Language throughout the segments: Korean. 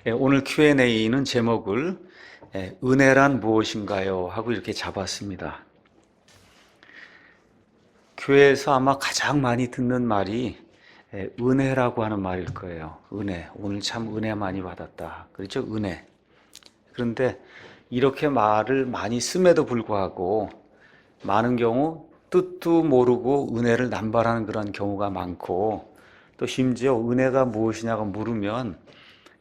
오늘 Q&A는 제목을 은혜란 무엇인가요? 하고 이렇게 잡았습니다. 교회에서 아마 가장 많이 듣는 말이 은혜라고 하는 말일 거예요. 은혜. 오늘 참 은혜 많이 받았다. 그렇죠? 은혜. 그런데 이렇게 말을 많이 씀에도 불구하고 많은 경우 뜻도 모르고 은혜를 남발하는 그런 경우가 많고, 또 심지어 은혜가 무엇이냐고 물으면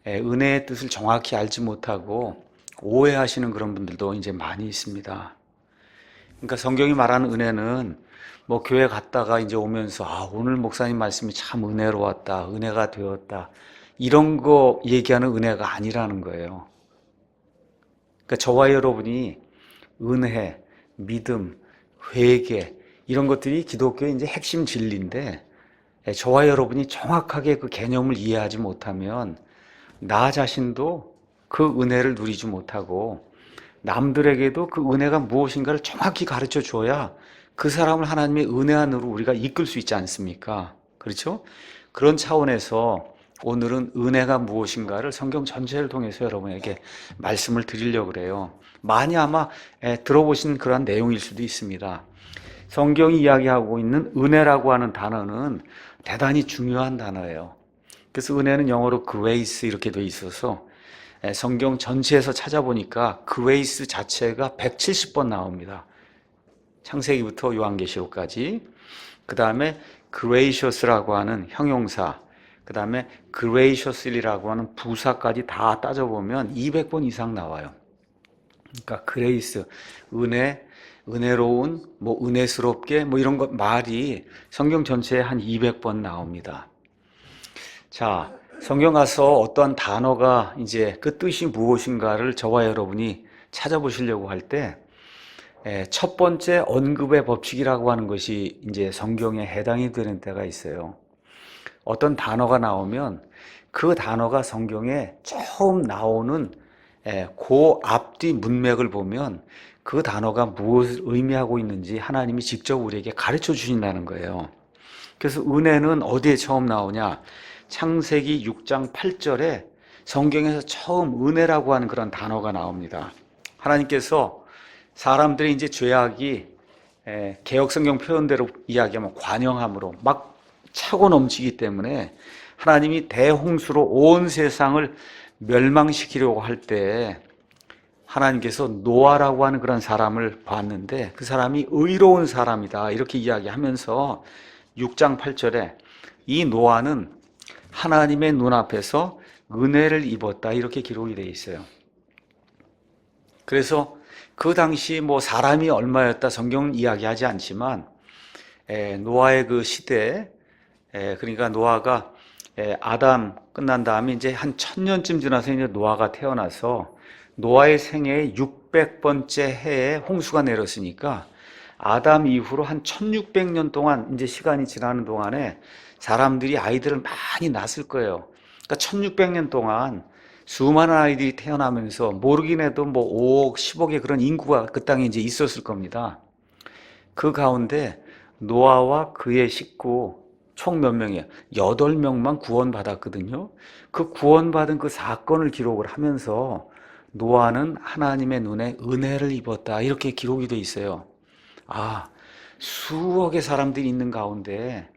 은혜의 뜻을 정확히 알지 못하고 오해하시는 그런 분들도 이제 많이 있습니다. 그러니까 성경이 말하는 은혜는 뭐 교회 갔다가 이제 오면서 오늘 목사님 말씀이 참 은혜로웠다, 은혜가 되었다, 이런 거 얘기하는 은혜가 아니라는 거예요. 그러니까 저와 여러분이 은혜, 믿음, 회개 이런 것들이 기독교의 이제 핵심 진리인데, 저와 여러분이 정확하게 그 개념을 이해하지 못하면 나 자신도 그 은혜를 누리지 못하고 남들에게도 그 은혜가 무엇인가를 정확히 가르쳐 줘야 그 사람을 하나님의 은혜 안으로 우리가 이끌 수 있지 않습니까? 그렇죠? 그런 차원에서 오늘은 은혜가 무엇인가를 성경 전체를 통해서 여러분에게 말씀을 드리려고 그래요. 많이 아마 들어보신 그런 내용일 수도 있습니다. 성경이 이야기하고 있는 은혜라고 하는 단어는 대단히 중요한 단어예요. 그래서 은혜는 영어로 grace 이렇게 돼 있어서 성경 전체에서 찾아보니까 grace 자체가 170번 나옵니다. 창세기부터 요한계시록까지. 그 다음에 gracious라고 하는 형용사, 그 다음에 graciously라고 하는 부사까지 다 따져보면 200번 이상 나와요. 그러니까 grace, 은혜, 은혜로운, 뭐 은혜스럽게 뭐 이런 것 말이 성경 전체에 한 200번 나옵니다. 자, 성경 가서 어떠한 단어가 이제 그 뜻이 무엇인가를 저와 여러분이 찾아보시려고 할 때, 첫 번째 언급의 법칙이라고 하는 것이 이제 성경에 해당이 되는 때가 있어요. 어떤 단어가 나오면 그 단어가 성경에 처음 나오는 그 앞뒤 문맥을 보면 그 단어가 무엇을 의미하고 있는지 하나님이 직접 우리에게 가르쳐 주신다는 거예요. 그래서 은혜는 어디에 처음 나오냐? 창세기 6장 8절에 성경에서 처음 은혜라고 하는 그런 단어가 나옵니다. 하나님께서 사람들이 이제 죄악이 개역성경 표현대로 이야기하면 관영함으로 막 차고 넘치기 때문에 하나님이 대홍수로 온 세상을 멸망시키려고 할 때 하나님께서 노아라고 하는 그런 사람을 봤는데 그 사람이 의로운 사람이다 이렇게 이야기하면서 6장 8절에 이 노아는 하나님의 눈앞에서 은혜를 입었다 이렇게 기록이 되어 있어요. 그래서 그 당시 뭐 사람이 얼마였다 성경은 이야기하지 않지만 노아의 그 시대에 그러니까 노아가 아담 끝난 다음에 이제 한 1000년쯤 지나서 이제 노아가 태어나서 노아의 생애의 600번째 해에 홍수가 내렸으니까 아담 이후로 한 1600년 동안 이제 시간이 지나는 동안에 사람들이 아이들을 많이 낳았을 거예요. 그러니까 1600년 동안 수많은 아이들이 태어나면서 모르긴 해도 뭐 5억, 10억의 그런 인구가 그 땅에 이제 있었을 겁니다. 그 가운데 노아와 그의 식구 총 몇 명이에요? 8명만 구원받았거든요. 그 구원받은 그 사건을 기록을 하면서 노아는 하나님의 눈에 은혜를 입었다 이렇게 기록이 돼 있어요. 수억의 사람들이 있는 가운데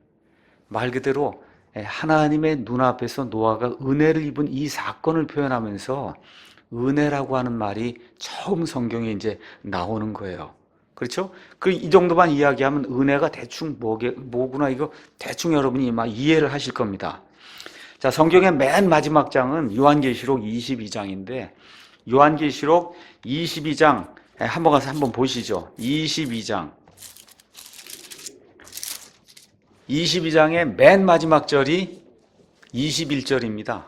말 그대로 하나님의 눈앞에서 노아가 은혜를 입은 이 사건을 표현하면서 은혜라고 하는 말이 처음 성경에 이제 나오는 거예요. 그렇죠? 이 정도만 이야기하면 은혜가 대충 뭐구나 이거 대충 여러분이 막 이해를 하실 겁니다. 자, 성경의 맨 마지막 장은 요한계시록 22장인데 요한계시록 22장 한번 가서 한번 보시죠. 22장의 맨 마지막 절이 21절입니다.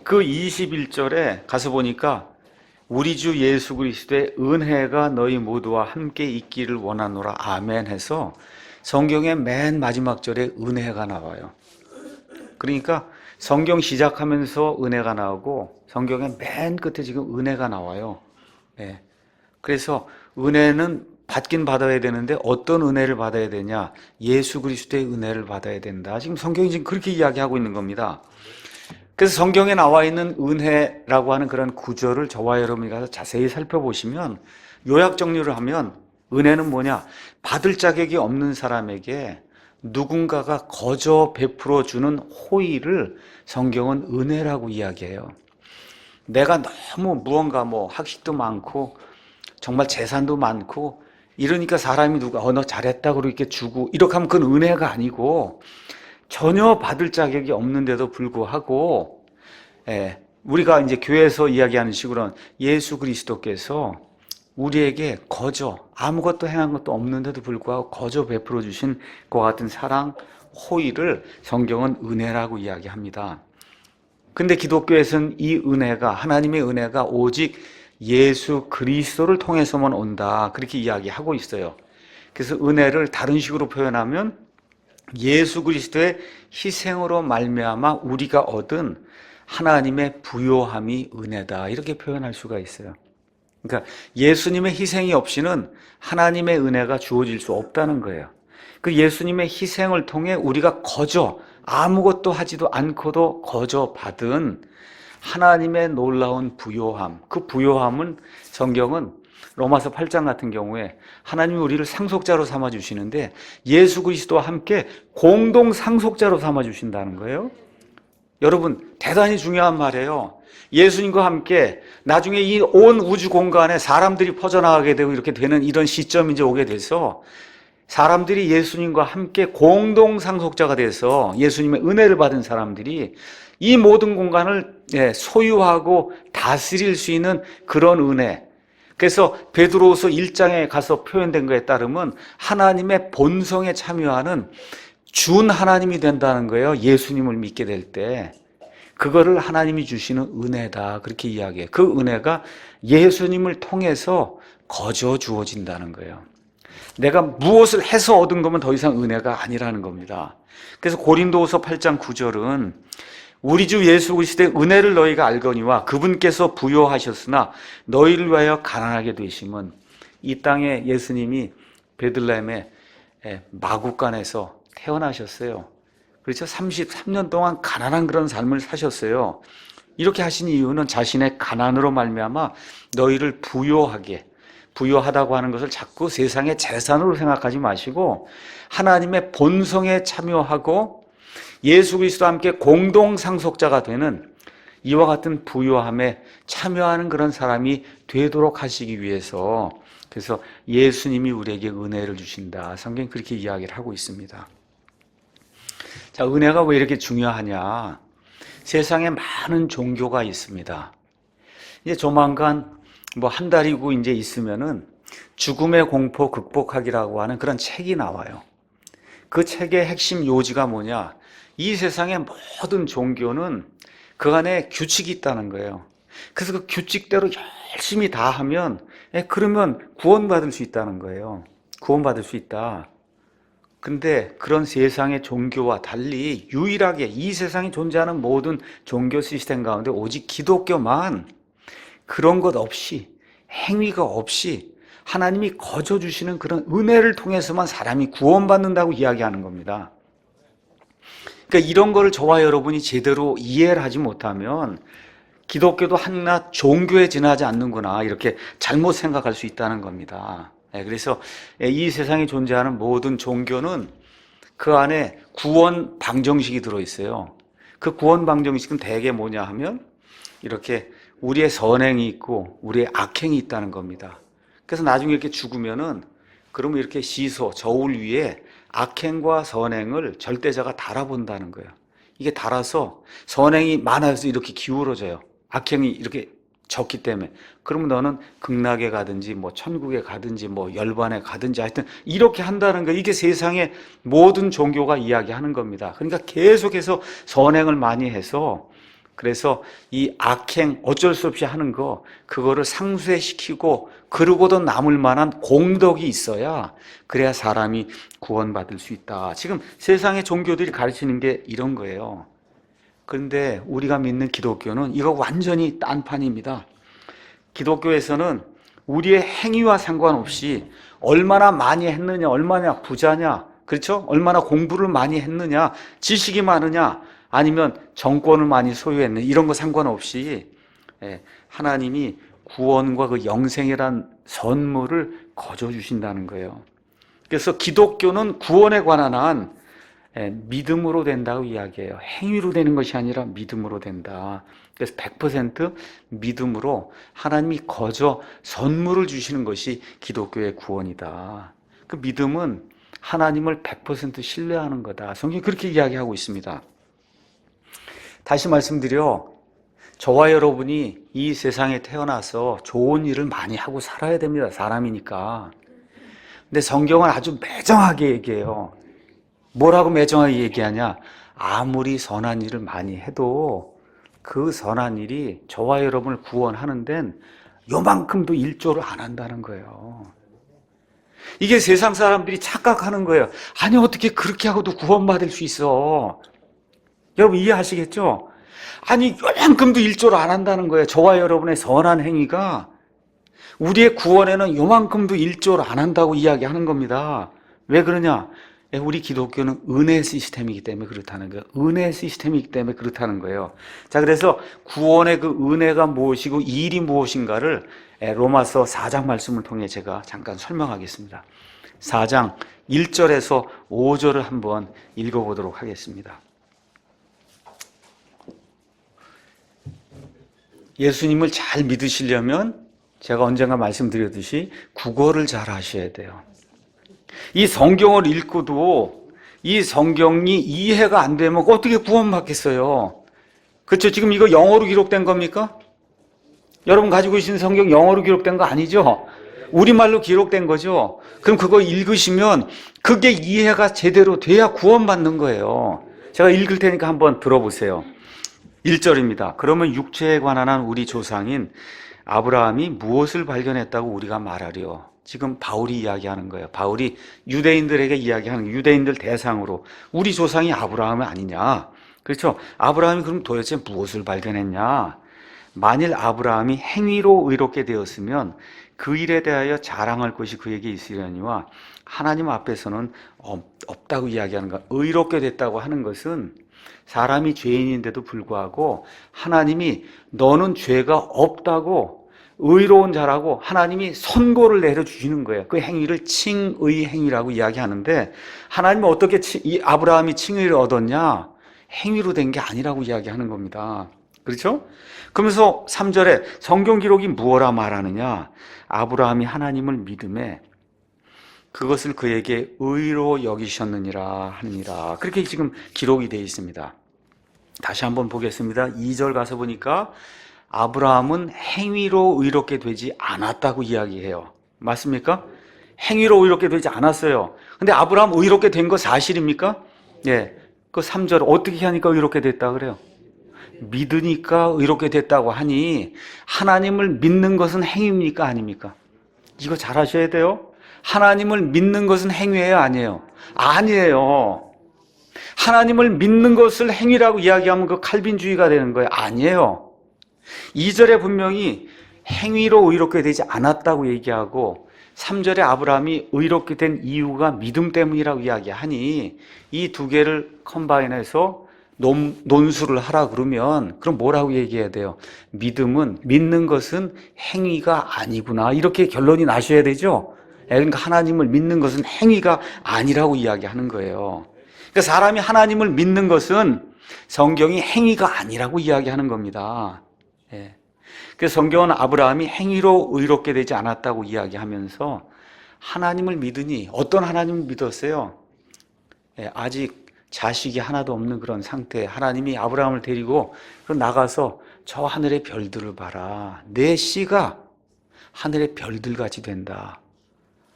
그 21절에 가서 보니까 우리 주 예수 그리스도의 은혜가 너희 모두와 함께 있기를 원하노라 아멘 해서 성경의 맨 마지막 절에 은혜가 나와요. 그러니까 성경 시작하면서 은혜가 나오고 성경의 맨 끝에 지금 은혜가 나와요. 그래서 은혜는 받긴 받아야 되는데 어떤 은혜를 받아야 되냐? 예수 그리스도의 은혜를 받아야 된다. 지금 성경이 지금 그렇게 이야기하고 있는 겁니다. 그래서 성경에 나와 있는 은혜라고 하는 그런 구절을 저와 여러분이 가서 자세히 살펴보시면 요약 정리를 하면 은혜는 뭐냐? 받을 자격이 없는 사람에게 누군가가 거저 베풀어 주는 호의를 성경은 은혜라고 이야기해요. 내가 너무 무언가 학식도 많고 정말 재산도 많고 이러니까 사람이 누가 너 잘했다고 이렇게 주고 이렇게 하면 그건 은혜가 아니고 전혀 받을 자격이 없는데도 불구하고 우리가 이제 교회에서 이야기하는 식으로는 예수 그리스도께서 우리에게 거저 아무것도 행한 것도 없는데도 불구하고 거저 베풀어 주신 것 같은 사랑, 호의를 성경은 은혜라고 이야기합니다. 근데 기독교에서는 이 은혜가 하나님의 은혜가 오직 예수 그리스도를 통해서만 온다 그렇게 이야기하고 있어요. 그래서 은혜를 다른 식으로 표현하면 예수 그리스도의 희생으로 말미암아 우리가 얻은 하나님의 부요함이 은혜다 이렇게 표현할 수가 있어요. 그러니까 예수님의 희생이 없이는 하나님의 은혜가 주어질 수 없다는 거예요. 그 예수님의 희생을 통해 우리가 거저 아무것도 하지도 않고도 거저 받은 하나님의 놀라운 부요함, 그 부요함은 성경은 로마서 8장 같은 경우에 하나님이 우리를 상속자로 삼아 주시는데 예수 그리스도와 함께 공동 상속자로 삼아 주신다는 거예요. 여러분 대단히 중요한 말이에요. 예수님과 함께 나중에 이 온 우주 공간에 사람들이 퍼져나가게 되고 이렇게 되는 이런 시점이 이제 오게 돼서 사람들이 예수님과 함께 공동 상속자가 돼서 예수님의 은혜를 받은 사람들이 이 모든 공간을 소유하고 다스릴 수 있는 그런 은혜. 그래서 베드로후서 1장에 가서 표현된 것에 따르면 하나님의 본성에 참여하는 준 하나님이 된다는 거예요. 예수님을 믿게 될 때. 그거를 하나님이 주시는 은혜다 그렇게 이야기해요. 그 은혜가 예수님을 통해서 거저 주어진다는 거예요. 내가 무엇을 해서 얻은 거면 더 이상 은혜가 아니라는 겁니다. 그래서 고린도후서 8장 9절은 우리 주 예수 그리스도의 은혜를 너희가 알거니와 그분께서 부요하셨으나 너희를 위하여 가난하게 되심은 이 땅에 예수님이 베들레헴의 마구간에서 태어나셨어요. 그렇죠? 33년 동안 가난한 그런 삶을 사셨어요. 이렇게 하신 이유는 자신의 가난으로 말미암아 너희를 부요하다고 하는 것을 자꾸 세상의 재산으로 생각하지 마시고 하나님의 본성에 참여하고 예수 그리스도와 함께 공동 상속자가 되는 이와 같은 부요함에 참여하는 그런 사람이 되도록 하시기 위해서 그래서 예수님이 우리에게 은혜를 주신다. 성경이 그렇게 이야기를 하고 있습니다. 자, 은혜가 왜 이렇게 중요하냐? 세상에 많은 종교가 있습니다. 이제 조만간 한 달이고 이제 있으면은 죽음의 공포 극복하기라고 하는 그런 책이 나와요. 그 책의 핵심 요지가 뭐냐? 이 세상의 모든 종교는 그 안에 규칙이 있다는 거예요. 그래서 그 규칙대로 열심히 다 하면 그러면 구원받을 수 있다는 거예요. 구원받을 수 있다. 근데 그런 세상의 종교와 달리 유일하게 이 세상에 존재하는 모든 종교 시스템 가운데 오직 기독교만 그런 것 없이 행위가 없이 하나님이 거저 주시는 그런 은혜를 통해서만 사람이 구원받는다고 이야기하는 겁니다. 그러니까 이런 거를 저와 여러분이 제대로 이해를 하지 못하면 기독교도 한낱 종교에 지나지 않는구나 이렇게 잘못 생각할 수 있다는 겁니다. 그래서 이 세상에 존재하는 모든 종교는 그 안에 구원 방정식이 들어있어요. 그 구원 방정식은 대개 뭐냐 하면 이렇게 우리의 선행이 있고 우리의 악행이 있다는 겁니다. 그래서 나중에 이렇게 죽으면은 그러면 이렇게 시소, 저울 위에 악행과 선행을 절대자가 달아본다는 거예요. 이게 달아서 선행이 많아서 이렇게 기울어져요. 악행이 이렇게 적기 때문에. 그러면 너는 극락에 가든지 천국에 가든지 열반에 가든지 하여튼 이렇게 한다는 거. 이게 세상의 모든 종교가 이야기하는 겁니다. 그러니까 계속해서 선행을 많이 해서 그래서 이 악행 어쩔 수 없이 하는 거 그거를 상쇄시키고 그러고도 남을 만한 공덕이 있어야 그래야 사람이 구원받을 수 있다. 지금 세상의 종교들이 가르치는 게 이런 거예요. 그런데 우리가 믿는 기독교는 이거 완전히 딴판입니다. 기독교에서는 우리의 행위와 상관없이 얼마나 많이 했느냐, 얼마나 부자냐, 그렇죠? 얼마나 공부를 많이 했느냐, 지식이 많으냐, 아니면 정권을 많이 소유했네, 이런 거 상관없이 하나님이 구원과 그 영생이란 선물을 거저 주신다는 거예요. 그래서 기독교는 구원에 관한 한 믿음으로 된다고 이야기해요. 행위로 되는 것이 아니라 믿음으로 된다. 그래서 100% 믿음으로 하나님이 거저 선물을 주시는 것이 기독교의 구원이다. 그 믿음은 하나님을 100% 신뢰하는 거다. 성경이 그렇게 이야기하고 있습니다. 다시 말씀드려, 저와 여러분이 이 세상에 태어나서 좋은 일을 많이 하고 살아야 됩니다. 사람이니까. 근데 성경은 아주 매정하게 얘기해요. 뭐라고 매정하게 얘기하냐? 아무리 선한 일을 많이 해도 그 선한 일이 저와 여러분을 구원하는 데는 요만큼도 일조를 안 한다는 거예요. 이게 세상 사람들이 착각하는 거예요. 아니, 어떻게 그렇게 하고도 구원받을 수 있어? 여러분 이해하시겠죠? 아니, 요만큼도 일조를 안 한다는 거예요. 저와 여러분의 선한 행위가 우리의 구원에는 요만큼도 일조를 안 한다고 이야기하는 겁니다. 왜 그러냐? 우리 기독교는 은혜 시스템이기 때문에 그렇다는 거예요. 은혜 시스템이기 때문에 그렇다는 거예요. 자, 그래서 구원의 그 은혜가 무엇이고 이 일이 무엇인가를 로마서 4장 말씀을 통해 제가 잠깐 설명하겠습니다. 4장 1절에서 5절을 한번 읽어보도록 하겠습니다. 예수님을 잘 믿으시려면 제가 언젠가 말씀드렸듯이 국어를 잘 하셔야 돼요. 이 성경을 읽고도 이 성경이 이해가 안 되면 어떻게 구원받겠어요? 그렇죠? 지금 이거 영어로 기록된 겁니까? 여러분 가지고 계신 성경 영어로 기록된 거 아니죠? 우리말로 기록된 거죠? 그럼 그거 읽으시면 그게 이해가 제대로 돼야 구원받는 거예요. 제가 읽을 테니까 한번 들어보세요. 1절입니다. 그러면 육체에 관한 한 우리 조상인 아브라함이 무엇을 발견했다고 우리가 말하려? 지금 바울이 이야기하는 거예요. 바울이 유대인들에게 이야기하는, 유대인들 대상으로 우리 조상이 아브라함이 아니냐? 그렇죠? 아브라함이 그럼 도대체 무엇을 발견했냐? 만일 아브라함이 행위로 의롭게 되었으면 그 일에 대하여 자랑할 것이 그에게 있으려니와 하나님 앞에서는 없다고 이야기하는 것. 의롭게 됐다고 하는 것은 사람이 죄인인데도 불구하고 하나님이 너는 죄가 없다고 의로운 자라고 하나님이 선고를 내려주시는 거예요. 그 행위를 칭의 행위라고 이야기하는데 하나님은 어떻게 이 아브라함이 칭의를 얻었냐? 행위로 된 게 아니라고 이야기하는 겁니다. 그렇죠? 그러면서 3절에 성경 기록이 무엇라 말하느냐? 아브라함이 하나님을 믿음에 그것을 그에게 의로 여기셨느니라 하느니라. 그렇게 지금 기록이 되어 있습니다. 다시 한번 보겠습니다. 2절 가서 보니까 아브라함은 행위로 의롭게 되지 않았다고 이야기해요. 맞습니까? 행위로 의롭게 되지 않았어요. 근데 아브라함 의롭게 된 거 사실입니까? 예. 그 3절 어떻게 하니까 의롭게 됐다 그래요? 믿으니까 의롭게 됐다고 하니 하나님을 믿는 것은 행위입니까? 아닙니까? 이거 잘 하셔야 돼요. 하나님을 믿는 것은 행위예요? 아니에요? 아니에요. 하나님을 믿는 것을 행위라고 이야기하면 그 칼빈주의가 되는 거예요. 아니에요. 2절에 분명히 행위로 의롭게 되지 않았다고 얘기하고 3절에 아브라함이 의롭게 된 이유가 믿음 때문이라고 이야기하니 이 두 개를 컴바인해서 논술을 하라 그러면 그럼 뭐라고 얘기해야 돼요? 믿는 것은 행위가 아니구나, 이렇게 결론이 나셔야 되죠. 그러니까 하나님을 믿는 것은 행위가 아니라고 이야기하는 거예요. 그러니까 사람이 하나님을 믿는 것은 성경이 행위가 아니라고 이야기하는 겁니다. 예. 그래서 성경은 아브라함이 행위로 의롭게 되지 않았다고 이야기하면서 하나님을 믿으니 어떤 하나님을 믿었어요? 예, 아직 자식이 하나도 없는 그런 상태에 하나님이 아브라함을 데리고 나가서 저 하늘의 별들을 봐라. 내 씨가 하늘의 별들같이 된다.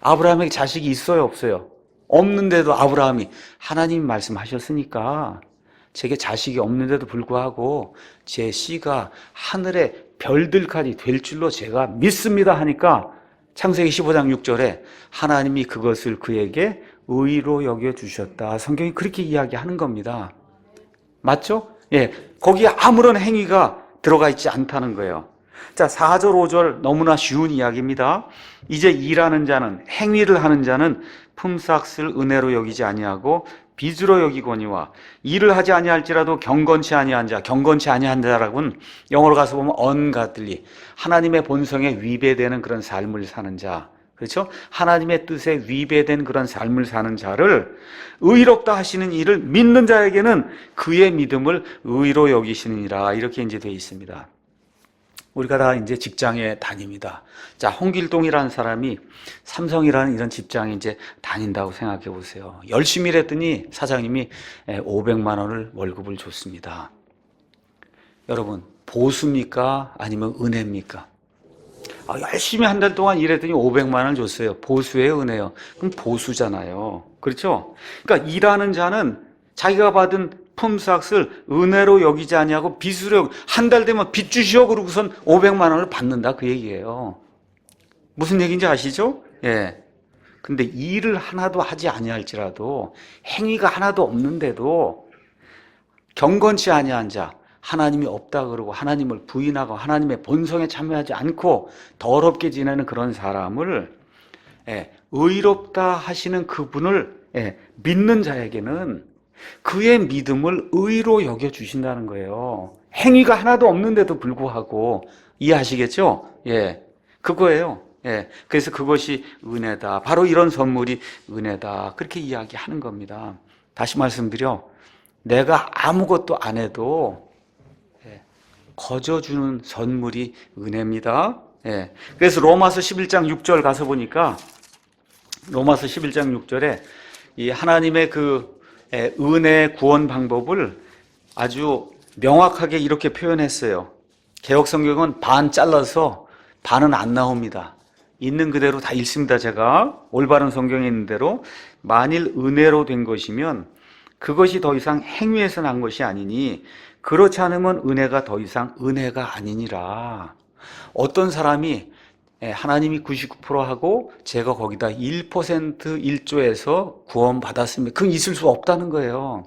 아브라함에게 자식이 있어요, 없어요? 없는데도 아브라함이 하나님이 말씀하셨으니까 제게 자식이 없는데도 불구하고 제 씨가 하늘의 별들까지 될 줄로 제가 믿습니다 하니까 창세기 15장 6절에 하나님이 그것을 그에게 의로 여겨주셨다. 성경이 그렇게 이야기하는 겁니다. 맞죠? 예, 거기에 아무런 행위가 들어가 있지 않다는 거예요. 자, 4절, 5절 너무나 쉬운 이야기입니다. 이제 일하는 자는, 행위를 하는 자는 품삯을 은혜로 여기지 아니하고 빚으로 여기거니와 일을 하지 아니할지라도 경건치 아니한 자, 경건치 아니한 자라고는 영어로 가서 보면 ungodly, 하나님의 본성에 위배되는 그런 삶을 사는 자, 그렇죠? 하나님의 뜻에 위배된 그런 삶을 사는 자를 의롭다 하시는 이를 믿는 자에게는 그의 믿음을 의로 여기시느니라, 이렇게 이제 되어 있습니다. 우리가 다 이제 직장에 다닙니다. 자, 홍길동이라는 사람이 삼성이라는 이런 직장에 이제 다닌다고 생각해 보세요. 열심히 일했더니 사장님이 500만 원을 월급을 줬습니다. 여러분, 보수입니까? 아니면 은혜입니까? 열심히 한 달 동안 일했더니 500만 원을 줬어요. 보수예요, 은혜요? 그럼 보수잖아요. 그렇죠? 그러니까 일하는 자는 자기가 받은 품삯을 은혜로 여기지 아니하고 빚으로, 한 달 되면 빚 주시오 그러고선 500만 원을 받는다, 그 얘기예요. 무슨 얘기인지 아시죠? 예. 근데 일을 하나도 하지 아니할지라도, 행위가 하나도 없는데도 경건치 아니한 자, 하나님이 없다 그러고 하나님을 부인하고 하나님의 본성에 참여하지 않고 더럽게 지내는 그런 사람을 의롭다 하시는 그분을 믿는 자에게는 그의 믿음을 의로 여겨주신다는 거예요. 행위가 하나도 없는데도 불구하고. 이해하시겠죠? 예, 그거예요. 예, 그래서 그것이 은혜다. 바로 이런 선물이 은혜다. 그렇게 이야기하는 겁니다. 다시 말씀드려, 내가 아무것도 안 해도 거저주는 선물이 은혜입니다. 예. 그래서 로마서 11장 6절 가서 보니까, 로마서 11장 6절에 이 하나님의 그 은혜 구원 방법을 아주 명확하게 이렇게 표현했어요. 개역성경은 반 잘라서 반은 안 나옵니다. 있는 그대로 다 읽습니다. 제가 올바른 성경에 있는 대로, 만일 은혜로 된 것이면 그것이 더 이상 행위에서 난 것이 아니니 그렇지 않으면 은혜가 더 이상 은혜가 아니니라. 어떤 사람이 하나님이 99%하고 제가 거기다 1% 1조에서 구원받았습니다. 그건 있을 수 없다는 거예요.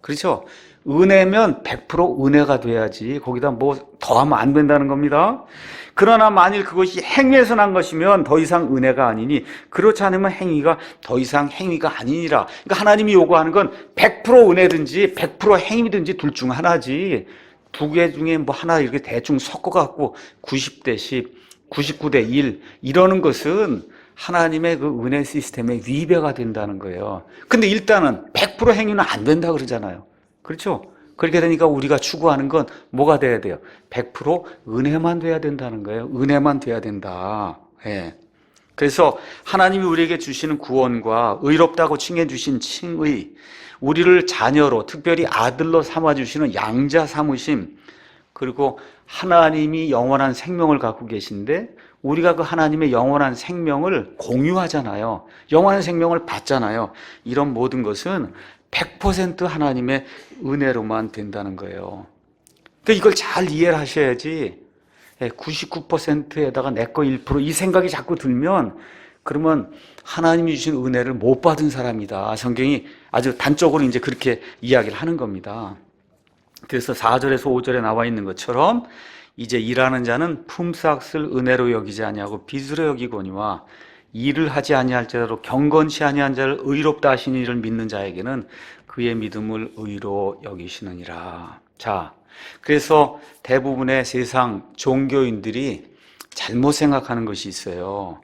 그렇죠? 은혜면 100% 은혜가 돼야지 거기다 뭐 더하면 안 된다는 겁니다. 그러나 만일 그것이 행위에서 난 것이면 더 이상 은혜가 아니니 그렇지 않으면 행위가 더 이상 행위가 아니니라. 그러니까 하나님이 요구하는 건 100% 은혜든지 100% 행위든지 둘 중 하나지, 두 개 중에 뭐 하나 이렇게 대충 섞어갖고 90대 10, 99대 1 이러는 것은 하나님의 그 은혜 시스템에 위배가 된다는 거예요. 근데 일단은 100% 행위는 안 된다 그러잖아요. 그렇죠? 그렇게 되니까 우리가 추구하는 건 뭐가 돼야 돼요? 100% 은혜만 돼야 된다는 거예요. 은혜만 돼야 된다. 예. 그래서 하나님이 우리에게 주시는 구원과 의롭다고 칭해주신 칭의, 우리를 자녀로, 특별히 아들로 삼아주시는 양자 삼으심, 그리고 하나님이 영원한 생명을 갖고 계신데 우리가 그 하나님의 영원한 생명을 공유하잖아요. 영원한 생명을 받잖아요. 이런 모든 것은 100% 하나님의 은혜로만 된다는 거예요. 그러니까 이걸 잘 이해를 하셔야지 99%에다가 내 거 1%이 생각이 자꾸 들면 그러면 하나님이 주신 은혜를 못 받은 사람이다. 성경이 아주 단적으로 이제 그렇게 이야기를 하는 겁니다. 그래서 4절에서 5절에 나와 있는 것처럼 이제 일하는 자는 품삯을 은혜로 여기지 아니하고 빚으로 여기거니와 일을 하지 아니할지라도 경건치 아니한 자를 의롭다 하시는 이를 믿는 자에게는 그의 믿음을 의로 여기시느니라. 자, 그래서 대부분의 세상 종교인들이 잘못 생각하는 것이 있어요.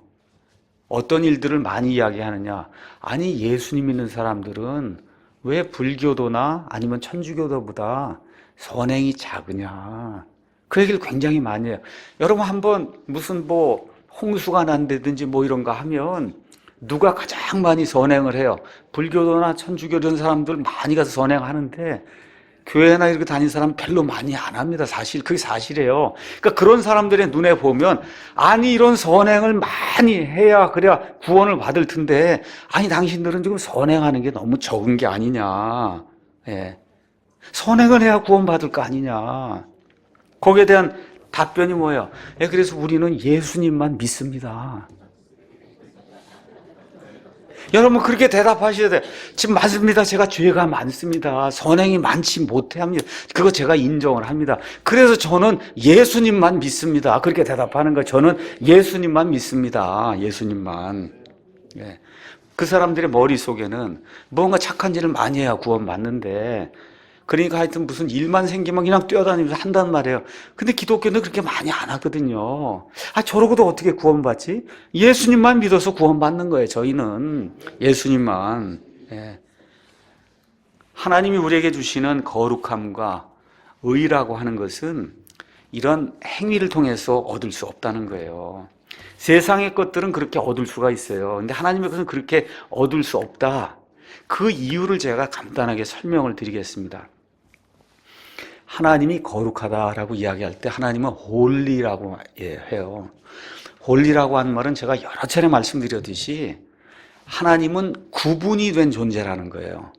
어떤 일들을 많이 이야기하느냐? 아니, 예수님 믿는 사람들은 왜 불교도나 아니면 천주교도보다 선행이 작으냐? 그 얘기를 굉장히 많이 해요. 여러분 한번 무슨 뭐 홍수가 난다든지 뭐 이런 거 하면 누가 가장 많이 선행을 해요? 불교도나 천주교 이런 사람들 많이 가서 선행하는데 교회나 이렇게 다니는 사람 별로 많이 안 합니다. 사실 그게 사실이에요. 그러니까 그런 사람들의 눈에 보면 아니 이런 선행을 많이 해야 그래야 구원을 받을 텐데 아니 당신들은 지금 선행하는 게 너무 적은 게 아니냐. 예. 선행을 해야 구원 받을 거 아니냐. 거기에 대한 답변이 뭐예요? 그래서 우리는 예수님만 믿습니다. 여러분 그렇게 대답하셔야 돼. 지금 맞습니다. 제가 죄가 많습니다. 선행이 많지 못해 합니다. 그거 제가 인정을 합니다. 그래서 저는 예수님만 믿습니다. 그렇게 대답하는 거. 저는 예수님만 믿습니다. 예수님만. 예. 그 사람들의 머릿속에는 뭔가 착한 일을 많이 해야 구원받는데, 그러니까 하여튼 무슨 일만 생기면 그냥 뛰어다니면서 한단 말이에요. 근데 기독교는 그렇게 많이 안 하거든요. 아, 저러고도 어떻게 구원받지? 예수님만 믿어서 구원받는 거예요, 저희는. 예수님만. 예. 하나님이 우리에게 주시는 거룩함과 의라고 하는 것은 이런 행위를 통해서 얻을 수 없다는 거예요. 세상의 것들은 그렇게 얻을 수가 있어요. 근데 하나님의 것은 그렇게 얻을 수 없다. 그 이유를 제가 간단하게 설명을 드리겠습니다. 하나님이 거룩하다라고 이야기할 때 하나님은 홀리라고 해요. 홀리라고 하는 말은 제가 여러 차례 말씀드렸듯이 하나님은 구분이 된 존재라는 거예요.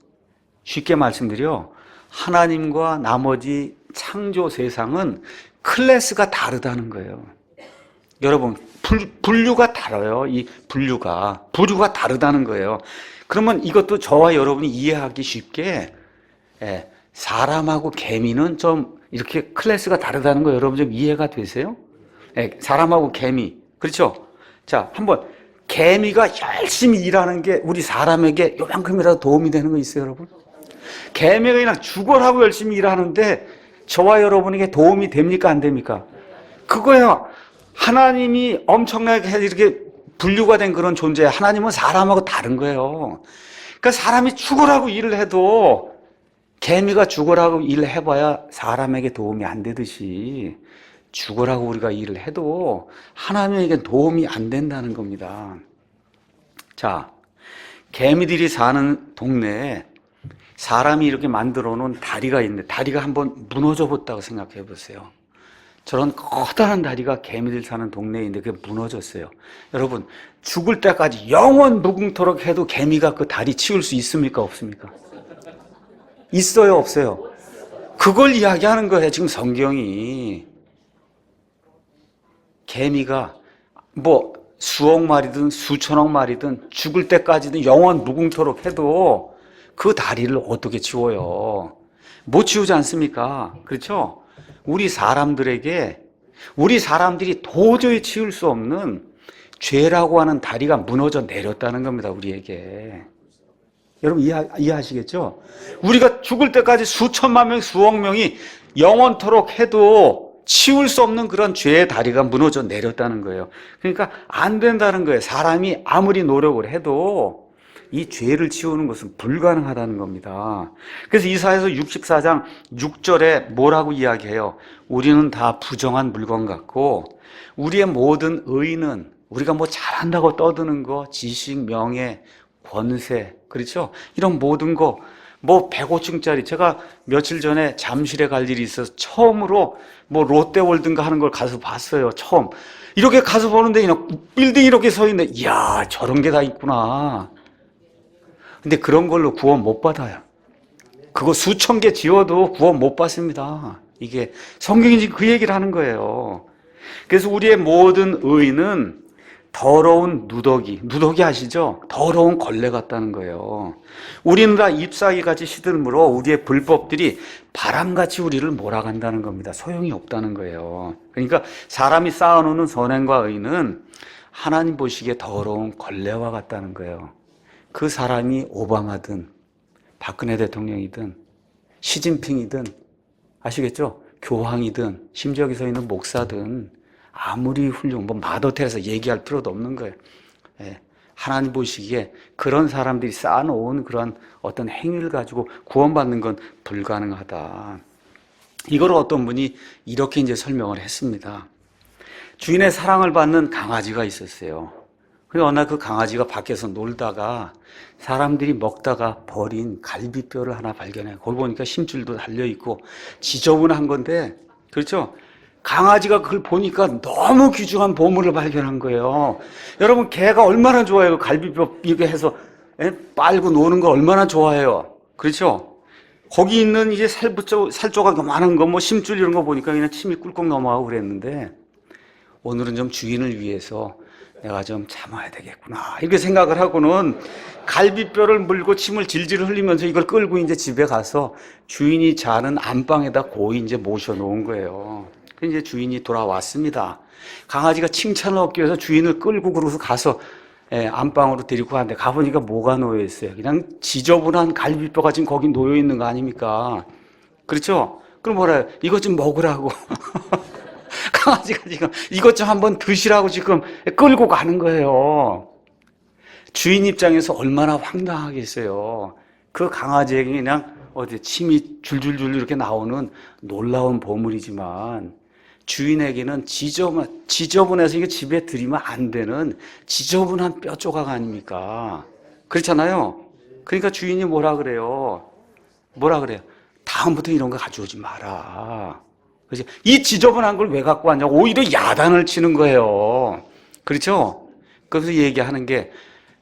쉽게 말씀드려 하나님과 나머지 창조 세상은 클래스가 다르다는 거예요. 여러분 분류가 달라요. 이 부류가 다르다는 거예요. 그러면 이것도 저와 여러분이 이해하기 쉽게 사람하고 개미는 좀 이렇게 클래스가 다르다는 거 여러분 좀 이해가 되세요? 사람하고 개미. 그렇죠? 자, 한번 개미가 열심히 일하는 게 우리 사람에게 요만큼이라도 도움이 되는 거 있어요, 여러분? 개미가 그냥 죽어라고 열심히 일하는데 저와 여러분에게 도움이 됩니까, 안 됩니까? 그거야. 하나님이 엄청나게 이렇게 분류가 된 그런 존재야. 하나님은 사람하고 다른 거예요. 그러니까 사람이 죽으라고 일을 해도 개미가 죽으라고 일을 해봐야 사람에게 도움이 안 되듯이 죽으라고 우리가 일을 해도 하나님에게 도움이 안 된다는 겁니다. 자, 개미들이 사는 동네에 사람이 이렇게 만들어 놓은 다리가 있는데 다리가 한번 무너져 봤다고 생각해 보세요. 저런 커다란 다리가 개미들 사는 동네에 있는데 그게 무너졌어요. 여러분, 죽을 때까지 영원 무궁토록 해도 개미가 그 다리 치울 수 있습니까? 없습니까? 있어요? 없어요? 그걸 이야기하는 거예요, 지금 성경이. 개미가 뭐 수억 마리든 수천억 마리든 죽을 때까지는 영원 무궁토록 해도 그 다리를 어떻게 치워요? 못 치우지 않습니까? 그렇죠? 우리 사람들이 도저히 치울 수 없는 죄라고 하는 다리가 무너져 내렸다는 겁니다, 우리에게. 여러분 이해하시겠죠? 우리가 죽을 때까지 수천만 명, 수억 명이 영원토록 해도 치울 수 없는 그런 죄의 다리가 무너져 내렸다는 거예요. 그러니까 안 된다는 거예요. 사람이 아무리 노력을 해도 이 죄를 치우는 것은 불가능하다는 겁니다. 그래서 이사야서 64장 6절에 뭐라고 이야기해요? 우리는 다 부정한 물건 같고 우리의 모든 의는 우리가 뭐 잘한다고 떠드는 거, 지식, 명예, 권세, 그렇죠? 이런 모든 거, 뭐 105층짜리, 제가 며칠 전에 잠실에 갈 일이 있어서 처음으로 뭐 롯데월드인가 하는 걸 가서 봤어요. 처음. 이렇게 가서 보는데 빌딩 이렇게 서 있는데 이야, 저런 게 다 있구나. 근데 그런 걸로 구원 못 받아요. 그거 수천 개 지어도 구원 못 받습니다. 이게 성경이 지금 그 얘기를 하는 거예요. 그래서 우리의 모든 의는 더러운 누더기 아시죠? 더러운 걸레 같다는 거예요. 우리는 다 잎사귀같이 시들므로 우리의 불법들이 바람같이 우리를 몰아간다는 겁니다. 소용이 없다는 거예요. 그러니까 사람이 쌓아놓는 선행과 의는 하나님 보시기에 더러운 걸레와 같다는 거예요. 그 사람이 오바마든 박근혜 대통령이든 시진핑이든 아시겠죠? 교황이든 심지어 여기 서 있는 목사든 아무리 훌륭 뭐 마더테레사 얘기할 필요도 없는 거예요. 하나님 보시기에 그런 사람들이 쌓아놓은 그런 어떤 행위를 가지고 구원받는 건 불가능하다. 이걸 어떤 분이 이렇게 이제 설명을 했습니다. 주인의 사랑을 받는 강아지가 있었어요. 그리고 어느 날 그 강아지가 밖에서 놀다가 사람들이 먹다가 버린 갈비뼈를 하나 발견해요. 거기 보니까 심줄도 달려있고 지저분한 건데, 그렇죠? 강아지가 그걸 보니까 너무 귀중한 보물을 발견한 거예요. 여러분, 개가 얼마나 좋아해요? 갈비뼈 이렇게 해서 빨고 노는 걸 얼마나 좋아해요? 그렇죠? 거기 있는 이제 살조각 많은 거, 뭐 심줄 이런 거 보니까 그냥 침이 꿀꺽 넘어가고 그랬는데, 오늘은 좀 주인을 위해서 내가 좀 참아야 되겠구나. 이렇게 생각을 하고는 갈비뼈를 물고 침을 질질 흘리면서 이걸 끌고 이제 집에 가서 주인이 자는 안방에다 고이 이제 모셔놓은 거예요. 이제 주인이 돌아왔습니다. 강아지가 칭찬을 얻기 위해서 주인을 끌고 그러고서 가서 안방으로 데리고 갔는데 가보니까 뭐가 놓여 있어요? 그냥 지저분한 갈비뼈가 지금 거기 놓여 있는 거 아닙니까? 그렇죠? 그럼 뭐라 해요? 이것 좀 먹으라고. 강아지가 지금 이것 좀 한번 드시라고 지금 끌고 가는 거예요. 주인 입장에서 얼마나 황당하겠어요. 그 강아지에게 그냥 침이 줄줄줄 이렇게 나오는 놀라운 보물이지만 주인에게는 지저분해서 이게 집에 들이면 안 되는 지저분한 뼈 조각 아닙니까? 그렇잖아요. 그러니까 주인이 뭐라 그래요? 다음부터 이런 거 가져오지 마라. 그렇죠? 이 지저분한 걸 왜 갖고 왔냐고 오히려 야단을 치는 거예요. 그렇죠? 그래서 얘기하는 게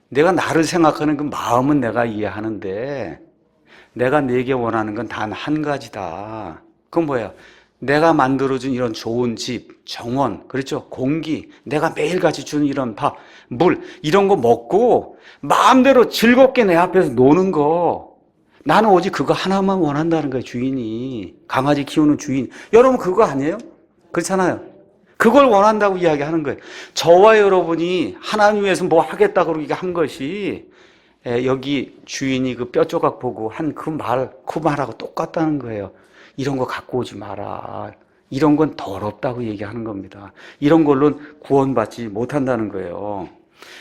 내가 나를 생각하는 그 마음은 내가 이해하는데 내가 내게 원하는 건 단 한 가지다. 그건 뭐예요? 내가 만들어준 이런 좋은 집, 정원, 그렇죠? 공기, 내가 매일같이 주는 이런 밥, 물 이런 거 먹고 마음대로 즐겁게 내 앞에서 노는 거 나는 오직 그거 하나만 원한다는 거예요. 주인이 강아지 키우는 주인 여러분 그거 아니에요? 그렇잖아요. 그걸 원한다고 이야기하는 거예요. 저와 여러분이 하나님 위해서 뭐 하겠다고 그러게 한 것이 여기 주인이 그 뼈 조각 보고 한 그 말하고 똑같다는 거예요. 이런 거 갖고 오지 마라. 이런 건 더럽다고 얘기하는 겁니다. 이런 걸로는 구원받지 못한다는 거예요.